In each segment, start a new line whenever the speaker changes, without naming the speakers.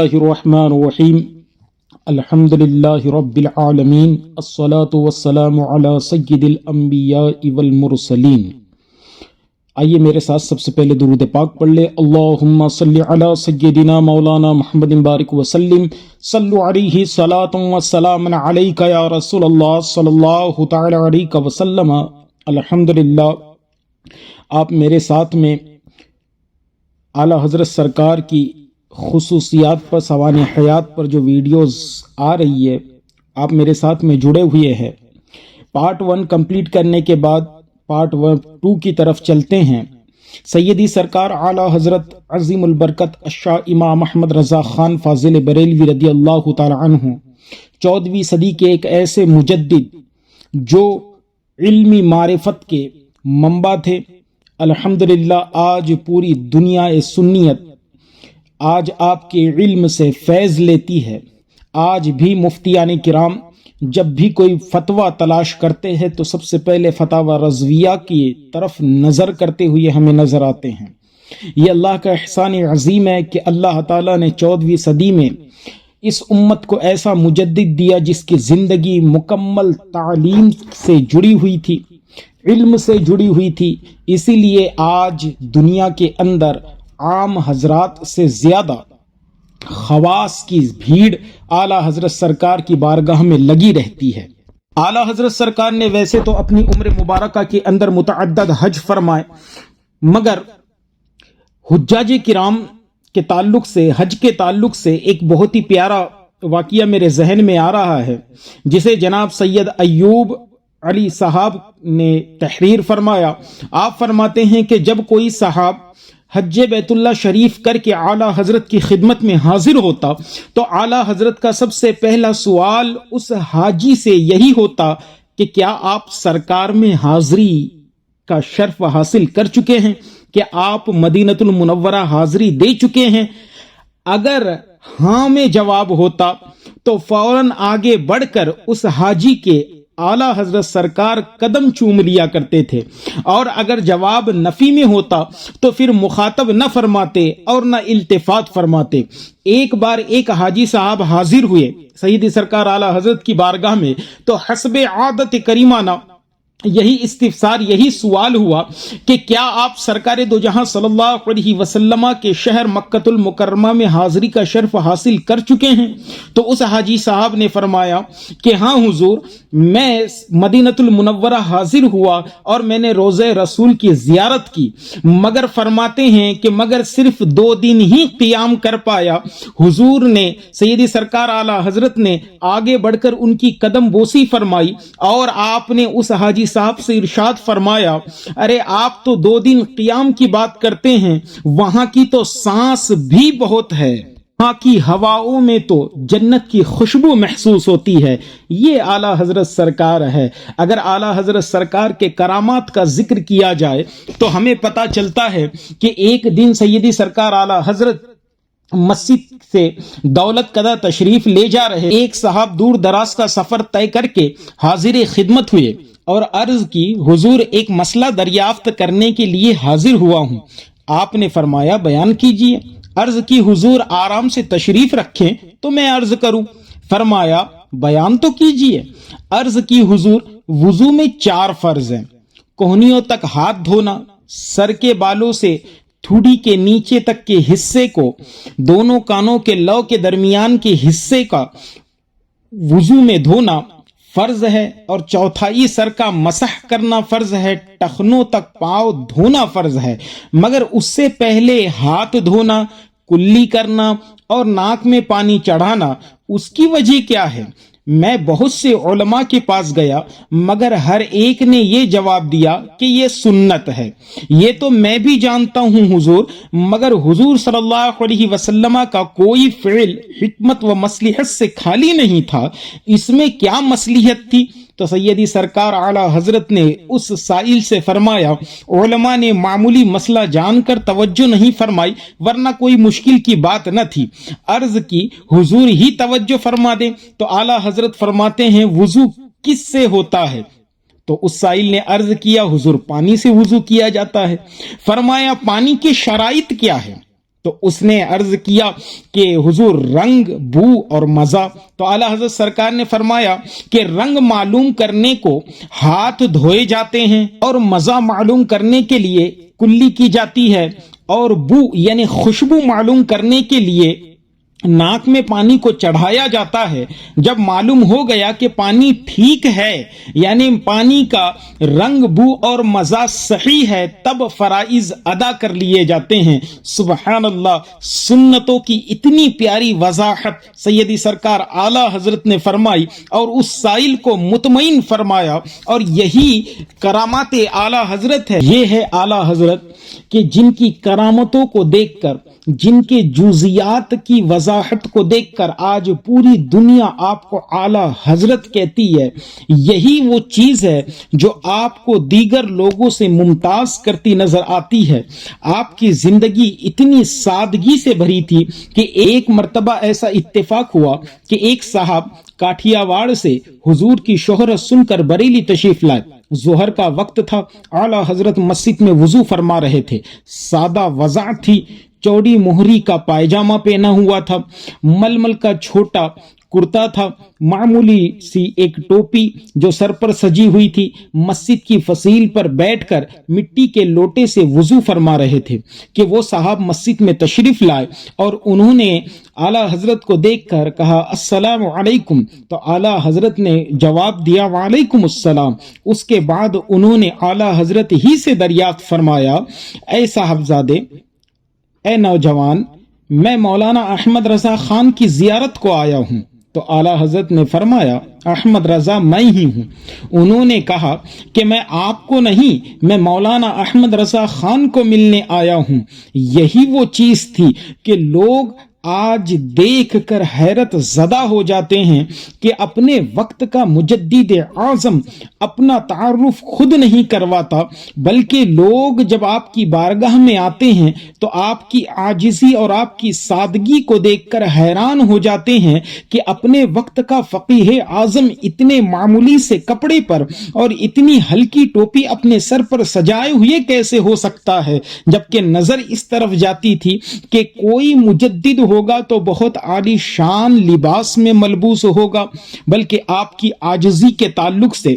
الرحمن الرحیم الحمد للہ رب العالمین الصلاة والسلام علی سید الانبیاء والمرسلین۔ آئیے میرے ساتھ سب سے پہلے درود پاک پڑھ لے۔ اللہم صلی علی سیدنا مولانا محمد بارک وسلم، صلو علیہ صلاۃ وسلام علیک یا رسول اللہ صلی اللہ تعالی علیہ وسلم۔ الحمدللہ آپ میرے ساتھ میں اعلیٰ حضرت سرکار کی خصوصیات پر، سوانح حیات پر جو ویڈیوز آ رہی ہے، آپ میرے ساتھ میں جڑے ہوئے ہیں۔ پارٹ 1 کمپلیٹ کرنے کے بعد پارٹ 2 کی طرف چلتے ہیں۔ سیدی سرکار اعلیٰ حضرت عظیم البرکت الشاہ امام احمد رضا خان فاضل بریلوی رضی اللہ تعالی عنہ 14ویں صدی کے ایک ایسے مجدد جو علمی معرفت کے منبع تھے۔ الحمدللہ آج پوری دنیا سنیت آج آپ کے علم سے فیض لیتی ہے۔ آج بھی مفتیان کرام جب بھی کوئی فتویٰ تلاش کرتے ہیں تو سب سے پہلے فتاوی رضویہ کی طرف نظر کرتے ہوئے ہمیں نظر آتے ہیں۔ یہ اللہ کا احسان عظیم ہے کہ اللہ تعالیٰ نے 14ویں صدی میں اس امت کو ایسا مجدد دیا جس کی زندگی مکمل تعلیم سے جڑی ہوئی تھی، علم سے جڑی ہوئی تھی۔ اسی لیے آج دنیا کے اندر عام حضرات سے زیادہ خواص کی بھیڑ اعلیٰ حضرت سرکار کی بارگاہ میں لگی رہتی ہے۔ اعلیٰ حضرت سرکار نے ویسے تو اپنی عمر مبارکہ کے اندر متعدد حج فرمائے، مگر حجاج کرام کے تعلق سے، حج کے تعلق سے ایک بہت ہی پیارا واقعہ میرے ذہن میں آ رہا ہے، جسے جناب سید ایوب علی صاحب نے تحریر فرمایا۔ آپ فرماتے ہیں کہ جب کوئی صاحب حج بیت اللہ شریف کر کے اعلیٰ حضرت کی خدمت میں حاضر ہوتا تو اعلیٰ حضرت کا سب سے پہلا سوال اس حاجی سے یہی ہوتا کہ کیا آپ سرکار میں حاضری کا شرف حاصل کر چکے ہیں، کہ آپ مدینۃ المنورہ حاضری دے چکے ہیں؟ اگر ہاں میں جواب ہوتا تو فوراً آگے بڑھ کر اس حاجی کے اعلیٰ حضرت سرکار قدم چوم لیا کرتے تھے، اور اگر جواب نفی میں ہوتا تو پھر مخاطب نہ فرماتے اور نہ التفات فرماتے۔ ایک بار ایک حاجی صاحب حاضر ہوئے سیدی سرکار اعلیٰ حضرت کی بارگاہ میں، تو حسب عادت کریمانہ یہی استفسار، یہی سوال ہوا کہ کیا آپ سرکار دو جہاں صلی اللہ علیہ وسلم کے شہر مکۃ المکرمہ میں حاضری کا شرف حاصل کر چکے ہیں؟ تو اس حاجی صاحب نے فرمایا کہ ہاں حضور، میں مدینۃ المنورہ حاضر ہوا اور میں نے روضہ رسول کی زیارت کی، مگر فرماتے ہیں کہ مگر صرف 2 دن ہی قیام کر پایا۔ حضور نے، سیدی سرکار اعلیٰ حضرت نے آگے بڑھ کر ان کی قدم بوسی فرمائی، اور آپ نے اس حاجی صاحب سے ارشاد فرمایا، ارے آپ تو 2 دن قیام کی بات کرتے ہیں، وہاں کی تو سانس بھی بہت ہے، وہاں کی ہواؤں میں تو جنت کی خوشبو محسوس ہوتی ہے۔ یہ اعلیٰ حضرت سرکار ہے۔ اگر اعلیٰ حضرت سرکار کے کرامات کا ذکر کیا جائے تو ہمیں پتہ چلتا ہے کہ ایک دن سیدی سرکار اعلیٰ حضرت مسجد سے دولت قدہ تشریف لے جا رہے، ایک صاحب دور دراز کا سفر طے کر کے حاضر خدمت ہوئے اور عرض کی، حضور ایک مسئلہ دریافت کرنے کے لیے حاضر ہوا ہوں۔ آپ نے فرمایا بیان کیجئے۔ عرض کی، حضور آرام سے تشریف رکھیں تو میں عرض کروں۔ فرمایا بیان تو کیجئے۔ عرض کی، حضور وضو میں 4 فرض ہیں: کوہنیوں تک ہاتھ دھونا، سر کے بالوں سے تھوڑی کے نیچے تک کے حصے کو، دونوں کانوں کے لو کے درمیان کے حصے کا وضو میں دھونا فرض ہے، اور چوتھائی سر کا مسح کرنا فرض ہے، ٹخنوں تک پاؤں دھونا فرض ہے، مگر اس سے پہلے ہاتھ دھونا، کلی کرنا اور ناک میں پانی چڑھانا، اس کی وجہ کیا ہے؟ میں بہت سے علماء کے پاس گیا، مگر ہر ایک نے یہ جواب دیا کہ یہ سنت ہے۔ یہ تو میں بھی جانتا ہوں حضور، مگر حضور صلی اللہ علیہ وسلم کا کوئی فعل حکمت و مصلحت سے خالی نہیں تھا، اس میں کیا مصلحت تھی؟ تو سیدی سرکار اعلیٰ حضرت نے اس سائل سے فرمایا، علماء نے معمولی مسئلہ جان کر توجہ نہیں فرمائی، ورنہ کوئی مشکل کی بات نہ تھی۔ عرض کی، حضور ہی توجہ فرما دیں۔ تو اعلیٰ حضرت فرماتے ہیں، وضو کس سے ہوتا ہے؟ تو اس سائل نے عرض کیا، حضور پانی سے وضو کیا جاتا ہے۔ فرمایا پانی کی شرائط کیا ہے؟ تو اس نے عرض کیا کہ حضور رنگ، بو اور مزہ. تو اعلیٰ حضرت سرکار نے فرمایا کہ رنگ معلوم کرنے کو ہاتھ دھوئے جاتے ہیں اور مزہ معلوم کرنے کے لیے کلی کی جاتی ہے، اور بو یعنی خوشبو معلوم کرنے کے لیے ناک میں پانی کو چڑھایا جاتا ہے. جب معلوم ہو گیا کہ پانی ٹھیک ہے، یعنی پانی کا رنگ، بو اور مزہ صحیح ہے، تب فرائض ادا کر لیے جاتے ہیں. سبحان اللہ، سنتوں کی اتنی پیاری وضاحت سیدی سرکار اعلیٰ حضرت نے فرمائی اور اس سائل کو مطمئن فرمایا. اور یہی کرامات اعلیٰ حضرت ہے. یہ ہے اعلیٰ حضرت کہ جن کی کرامتوں کو دیکھ کر، جن کے جزیات کی وضاحت کو دیکھ کر آج پوری دنیا آپ کو اعلیٰ حضرت کہتی ہے. یہی وہ چیز ہے جو آپ کو دیگر لوگوں سے ممتاز کرتی نظر آتی ہے. آپ کی زندگی اتنی سادگی سے بھری تھی کہ ایک مرتبہ ایسا اتفاق ہوا کہ ایک صاحب کاٹھیا واڑ سے حضور کی شہرت سن کر بریلی تشریف لائے. ظہر کا وقت تھا. اعلیٰ حضرت مسجد میں وضو فرما رہے تھے. سادہ وضع تھی. چوڑی مہری کا پائجامہ پہنا ہوا تھا، ململ کا چھوٹا کرتا تھا، معمولی سی ایک ٹوپی جو سر پر سجی ہوئی تھی. مسجد کی فصیل پر بیٹھ کر مٹی کے لوٹے سے وضو فرما رہے تھے کہ وہ صاحب مسجد میں تشریف لائے اور انہوں نے اعلیٰ حضرت کو دیکھ کر کہا السلام علیکم. تو اعلیٰ حضرت نے جواب دیا وعلیکم السلام. اس کے بعد انہوں نے اعلیٰ حضرت ہی سے دریافت فرمایا اے صاحبزادے، اے نوجوان، میں مولانا احمد رضا خان کی زیارت کو آیا ہوں. تو اعلیٰ حضرت نے فرمایا احمد رضا میں ہی ہوں. انہوں نے کہا کہ میں آپ کو نہیں، میں مولانا احمد رضا خان کو ملنے آیا ہوں. یہی وہ چیز تھی کہ لوگ آج دیکھ کر حیرت زدہ ہو جاتے ہیں کہ اپنے وقت کا مجدد اعظم اپنا تعارف خود نہیں کرواتا، بلکہ لوگ جب آپ کی بارگاہ میں آتے ہیں تو آپ کی عاجزی اور آپ کی سادگی کو دیکھ کر حیران ہو جاتے ہیں کہ اپنے وقت کا فقیہ اعظم اتنے معمولی سے کپڑے پر اور اتنی ہلکی ٹوپی اپنے سر پر سجائے ہوئے کیسے ہو سکتا ہے. جبکہ نظر اس طرف جاتی تھی کہ کوئی مجدد ہوگا تو بہت عالی شان لباس میں ملبوس ہوگا، بلکہ آپ کی عاجزی کے تعلق سے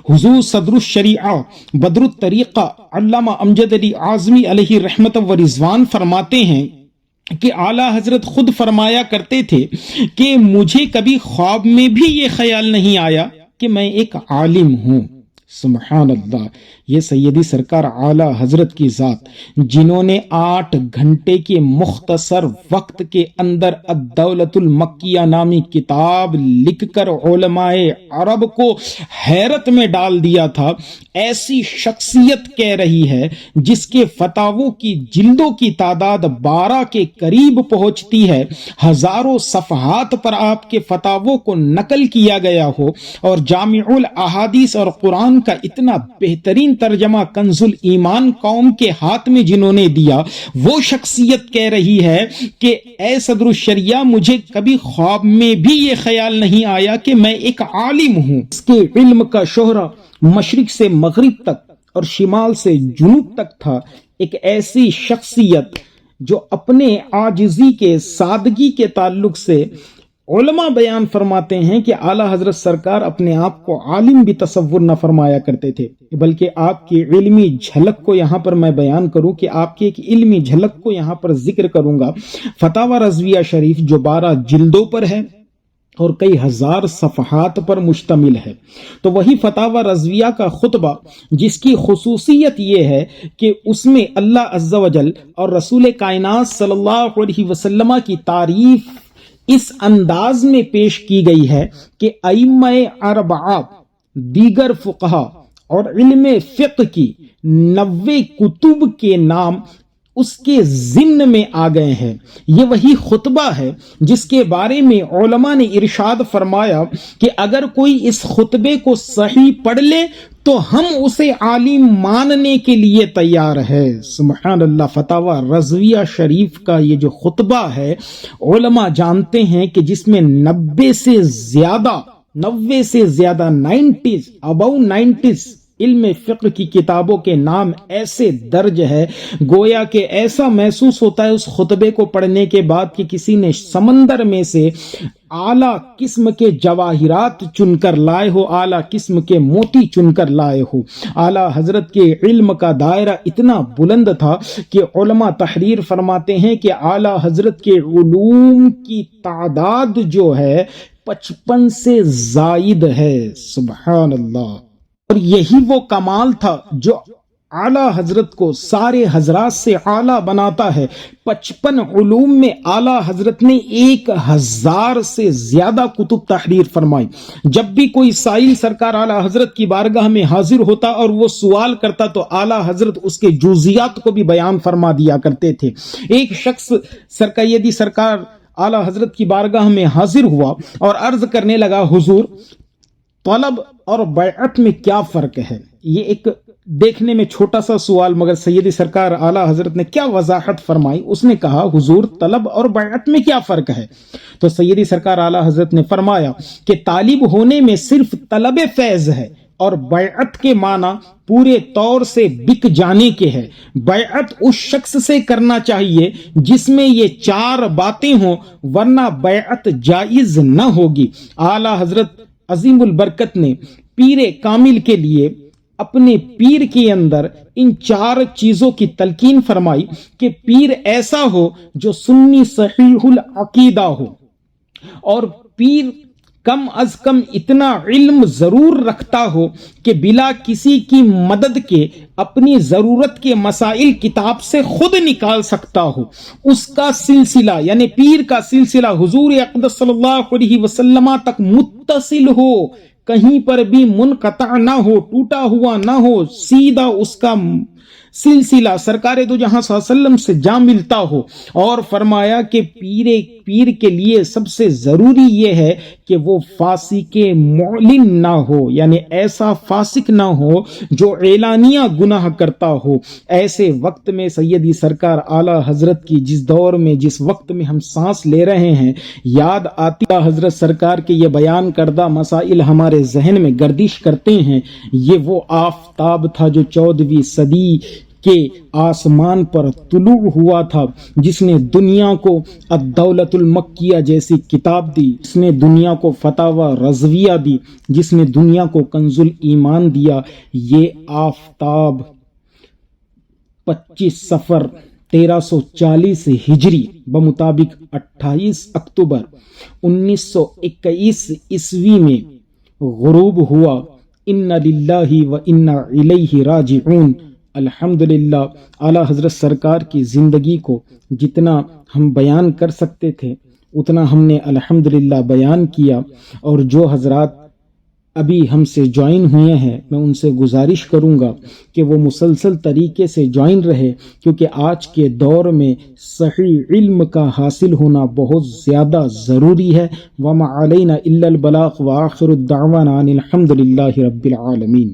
حضور صدر الشریعہ بدر الطریقہ علامہ امجد علی اعظمی علیہ رحمت و رضوان فرماتے ہیں کہ اعلیٰ حضرت خود فرمایا کرتے تھے کہ مجھے کبھی خواب میں بھی یہ خیال نہیں آیا کہ میں ایک عالم ہوں. سبحان اللہ. یہ سیدی سرکار اعلیٰ حضرت کی ذات جنہوں نے 8 گھنٹے کے مختصر وقت کے اندر الدولت المکیہ نامی کتاب لکھ کر علماء عرب کو حیرت میں ڈال دیا تھا. ایسی شخصیت کہہ رہی ہے جس کے فتاووں کی جلدوں کی تعداد 12 کے قریب پہنچتی ہے. ہزاروں صفحات پر آپ کے فتاووں کو نقل کیا گیا ہو، اور جامع الاحادیث اور قرآن کا اتنا بہترین ترجمہ کنز الایمان قوم کے ہاتھ میں جنہوں نے دیا، وہ شخصیت کہہ رہی ہے کہ اے صدر الشریعہ، مجھے کبھی خواب میں بھی یہ خیال نہیں آیا کہ میں ایک عالم ہوں. اس کے علم کا شہرہ مشرق سے مغرب تک اور شمال سے جنوب تک تھا. ایک ایسی شخصیت جو اپنے عاجزی کے، سادگی کے تعلق سے علماء بیان فرماتے ہیں کہ اعلیٰ حضرت سرکار اپنے آپ کو عالم بھی تصور نہ فرمایا کرتے تھے، بلکہ آپ کی علمی جھلک کو یہاں پر میں بیان کروں کہ آپ کی ایک علمی جھلک کو یہاں پر ذکر کروں گا. فتاوی رضویہ شریف جو 12 جلدوں پر ہے اور کئی ہزار صفحات پر مشتمل ہے، تو وہی فتاوی رضویہ کا خطبہ جس کی خصوصیت یہ ہے کہ اس میں اللہ عز و جل اور رسول کائنات صلی اللہ علیہ وسلم کی تعریف اس انداز میں پیش کی گئی ہے کہ ائمہ اربعہ، دیگر فقہا اور علم فقہ کی 90 کتب کے نام اس کے ضمن میں آ گئے ہیں. یہ وہی خطبہ ہے جس کے بارے میں علماء نے ارشاد فرمایا کہ اگر کوئی اس خطبے کو صحیح پڑھ لے تو ہم اسے عالم ماننے کے لیے تیار ہے. سبحان اللہ. فتاوی رضویہ شریف کا یہ جو خطبہ ہے، علماء جانتے ہیں کہ جس میں 90 سے زیادہ 90 علم فقہ کی کتابوں کے نام ایسے درج ہے گویا کہ ایسا محسوس ہوتا ہے اس خطبے کو پڑھنے کے بعد کہ کسی نے سمندر میں سے اعلیٰ قسم کے جواہرات چن کر لائے ہو، اعلیٰ قسم کے موتی چن کر لائے ہو۔ اعلیٰ حضرت کے علم کا دائرہ اتنا بلند تھا کہ علماء تحریر فرماتے ہیں کہ اعلیٰ حضرت کے علوم کی تعداد جو ہے 55 سے زائد ہے۔ سبحان اللہ۔ اور یہی وہ کمال تھا جو اعلیٰ حضرت کو سارے حضرات سے اعلیٰ بناتا ہے۔ 55 علوم میں اعلیٰ حضرت نے 1000 سے زیادہ کتب تحریر فرمائی۔ جب بھی کوئی سائل سرکار اعلیٰ حضرت کی بارگاہ میں حاضر ہوتا اور وہ سوال کرتا تو اعلیٰ حضرت اس کے جزیات کو بھی بیان فرما دیا کرتے تھے۔ ایک شخص سرکیدی سرکار اعلیٰ حضرت کی بارگاہ میں حاضر ہوا اور عرض کرنے لگا، حضور طلب اور بیعت میں کیا فرق ہے؟ یہ ایک دیکھنے میں چھوٹا سا سوال، مگر سیدی سرکار اعلیٰ حضرت نے کیا وضاحت فرمائی۔ اس نے کہا، حضور طلب اور بیعت میں کیا فرق ہے؟ تو سیدی سرکار اعلیٰ حضرت نے فرمایا کہ طالب ہونے میں صرف طلب فیض ہے اور بیعت کے معنی پورے طور سے بک جانے کے ہے۔ بیعت اس شخص سے کرنا چاہیے جس میں یہ 4 باتیں ہوں، ورنہ بیعت جائز نہ ہوگی۔ اعلیٰ حضرت عظیم البرکت نے پیر کامل کے لیے اپنے پیر کے اندر ان 4 چیزوں کی تلقین فرمائی کہ پیر ایسا ہو جو سنی صحیح العقیدہ ہو، اور پیر کم از کم اتنا علم ضرور رکھتا ہو کہ بلا کسی کی مدد کے اپنی ضرورت کے مسائل کتاب سے خود نکال سکتا ہو۔ اس کا سلسلہ یعنی پیر کا سلسلہ حضور اقدس صلی اللہ علیہ وسلم تک متصل ہو، کہیں پر بھی منقطع نہ ہو، ٹوٹا ہوا نہ ہو، سیدھا اس کا سلسلہ سرکار دو جہاں صلی اللہ علیہ وسلم سے جا ملتا ہو۔ اور فرمایا کہ پیر کے لیے سب سے ضروری یہ ہے کہ وہ فاسق معلن نہ ہو، یعنی ایسا فاسق نہ ہو جو اعلانیہ گناہ کرتا ہو۔ ایسے وقت میں سیدی سرکار اعلیٰ حضرت کی جس دور میں جس وقت میں ہم سانس لے رہے ہیں، یاد آتی حضرت سرکار کے یہ بیان کردہ مسائل ہمارے ذہن میں گردش کرتے ہیں۔ یہ وہ آفتاب تھا جو 14ویں صدی کے آسمان پر طلوع ہوا تھا، جس نے دنیا کو الدولت المکیہ جیسی کتاب دی، جس نے دنیا کو فتاوی رضویہ دی، جس نے دنیا کو کنز ایمان دیا۔ یہ آفتاب 25 صفر 1340 ہجری بمطابق 28 اکتوبر 1921 عیسوی میں غروب ہوا۔ انا للہ و انا الیہ راجعون۔ الحمدللہ اعلیٰ حضرت سرکار کی زندگی کو جتنا ہم بیان کر سکتے تھے اتنا ہم نے الحمدللہ بیان کیا، اور جو حضرات ابھی ہم سے جوائن ہوئے ہیں میں ان سے گزارش کروں گا کہ وہ مسلسل طریقے سے جوائن رہے، کیونکہ آج کے دور میں صحیح علم کا حاصل ہونا بہت زیادہ ضروری ہے۔ وما علینا الا البلاغ وآخر الدعوانا ان الحمدللہ رب العالمین۔